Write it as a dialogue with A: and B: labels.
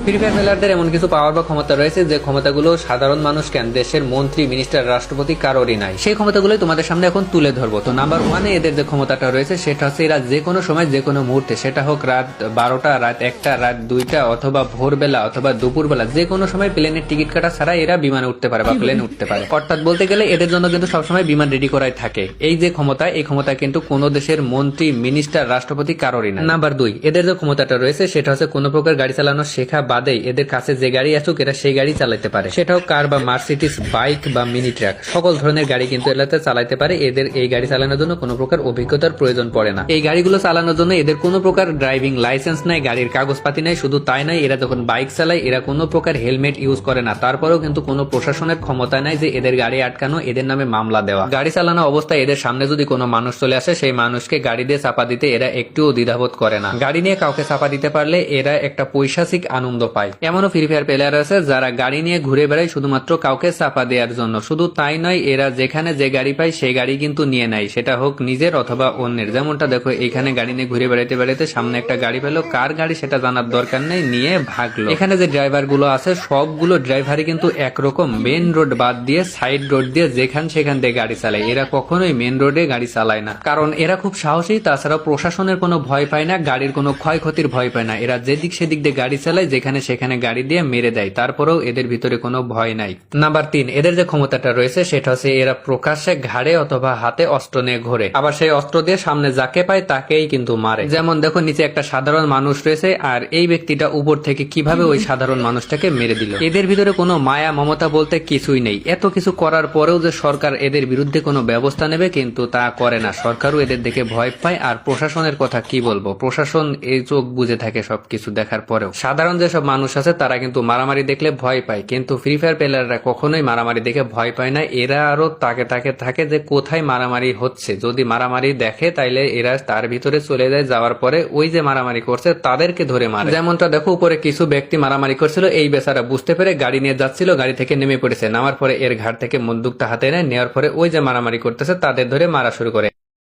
A: Free fire প্লেয়ারদের এমন কিছু পাওয়ার বা ক্ষমতা রয়েছে যে ক্ষমতাগুলো সাধারণ মানুষ কেন, দেশের মন্ত্রী, মিনিস্টার, রাষ্ট্রপতি কারোরই নাই। সেই ক্ষমতাগুলোই তোমাদের সামনে এখন তুলে ধরবো। তো নাম্বার 1 এদের যে ক্ষমতাটা রয়েছে সেটা হচ্ছে এরা যে কোনো সময় যে কোনো মুহূর্তে, সেটা হোক রাত 12টা, রাত 1টা, রাত 2টা, অথবা ভোরবেলা অথবা দুপুরবেলা, যে কোনো সময় প্লেনের টিকিট কাটা ছাড়া এরা বিমানে উঠতে পারে বা প্লেনে উঠতে পারে। অর্থাৎ বলতে গেলে এদের জন্য কিন্তু সবসময় বিমান রেডি করাই থাকে। এই যে ক্ষমতা, এই ক্ষমতা কিন্তু কোনো দেশের মন্ত্রী, মিনিস্টার, রাষ্ট্রপতি কারোরই না। নাম্বার 2 এদের যে ক্ষমতাটা রয়েছে সেটা হচ্ছে কোনো প্রকার গাড়ি চালানো শেখা বাদেই এদের কাছে যে গাড়ি আসুক এরা সেই গাড়ি চালাতে পারে। সেটাও কার বা মার্সিডিজ, বাইক বা মিনি ট্রাক, সকল ধরনের গাড়ি কিন্তু এলাতে চালাতে পারে। এদের এই গাড়ি চালানোর জন্য কোনো প্রকার অভিজ্ঞতার প্রয়োজন পড়ে না। এই গাড়িগুলো চালানোর জন্য এদের কোনো প্রকার ড্রাইভিং লাইসেন্স নাই, গাড়ির কাগজপাতি নাই। শুধু তাই নয়, এরা যখন বাইক চালায় এরা কোনো প্রকার হেলমেট ইউজ করে না। তারপরেও কিন্তু কোনো প্রশাসনের ক্ষমতা নাই যে এদের গাড়ি আটকানো, এদের নামে মামলা দেওয়া। গাড়ি চালানো অবস্থায় এদের সামনে যদি কোনো মানুষ চলে আসে, সেই মানুষকে গাড়ি দিয়ে চাপা দিতে এরা একটুও দ্বিধাবোধ করে না। গাড়ি নিয়ে কাউকে চাপা দিতে পারলে এরা একটা পৈশাচিক আনন্দ পায়। এমনও ফ্রি ফায়ার প্লেয়ার আছে যারা গাড়ি নিয়ে ঘুরে বেড়ায় শুধুমাত্র কাউকে চাপা দেওয়ার জন্য। শুধু তাই নয়, এরা যেখানে যে গাড়ি পায় সেই গাড়ি কিন্তু নিয়ে নেয়, সেটা হোক নিজের অথবা অন্যের। যেমনটা দেখো, এখানে গাড়ি নিয়ে ঘুরে বেড়াইতে বেড়াইতে সামনে একটা গাড়ি পেলো, কার গাড়ি সেটা জানার দরকার নেই, নিয়ে ভাগলো। এখানে যে ড্রাইভার গুলো আছে সবগুলো ড্রাইভারই কিন্তু একরকম, মেন রোড বাদ দিয়ে সাইড রোড দিয়ে যেখান সেখান দিয়ে গাড়ি চালায়। এরা কখনোই মেন রোডে গাড়ি চালায় না, কারণ এরা খুব সাহসী। তাছাড়া প্রশাসনের কোনো ভয় পায় না, গাড়ির কোনো ক্ষয়ক্ষতির ভয় পায় না। এরা যেদিক সেদিক দিয়ে গাড়ি চালায়, যেখানে সেখানে গাড়ি দিয়ে মেরে দেয়, তারপরেও এদের ভিতরে কোনো ভয় নাই। নাম্বার 3 এদের যে ক্ষমতাটা রয়েছে সেটা হচ্ছে এরা প্রকাশ্যে ঘাড়ে অথবা হাতে অস্ত্র নিয়ে ঘোরে, আবার সেই অস্ত্র দিয়ে সামনে যাকে পায় তাকেই কিন্তু মারে। যেমন দেখো, নিচে একটা সাধারণ মানুষ রয়েছে আর এই ব্যক্তিটা উপর থেকে কিভাবে ওই সাধারণ মানুষটাকে মেরে দিল। এদের ভিতরে কোনো মায়া মমতা বলতে কিছুই নেই। এত কিছু করার পরেও যে সরকার এদের বিরুদ্ধে কোনো ব্যবস্থা নেবে, কিন্তু তা করে না। সরকারও এদের দেখে ভয় পায়। আর প্রশাসনের কথা কি বলবো, প্রশাসন এই চোখ বুঝে থাকে সবকিছু দেখার পরেও। সাধারণ যেসব মানুষ আছে তারা কিন্তু মারামারি দেখলে ভয় পায়, কিন্তু ফ্রি ফায়ার প্লেয়াররা কখনোই মারামারি দেখে ভয় পায় না। এরা আরো তাকে থাকে যে কোথায় মারামারি হচ্ছে। যদি মারামারি দেখে তাইলে এরা তার ভিতরে চলে যায়, যাওয়ার পরে ওই যে মারামারি করছে তাদেরকে ধরে মারে। যেমনটা দেখো, উপরে কিছু ব্যক্তি মারামারি করছিল, এই বেচারা বুঝতে পেরে গাড়ি নিয়ে যাচ্ছিল, গাড়ি থেকে নেমে পড়েছে। নামার পরে এর ঘাট থেকে বন্দুকটা হাতে নেয়, নেওয়ার পরে ওই যে মারামারি করতেছে তাদের ধরে মারা শুরু করে।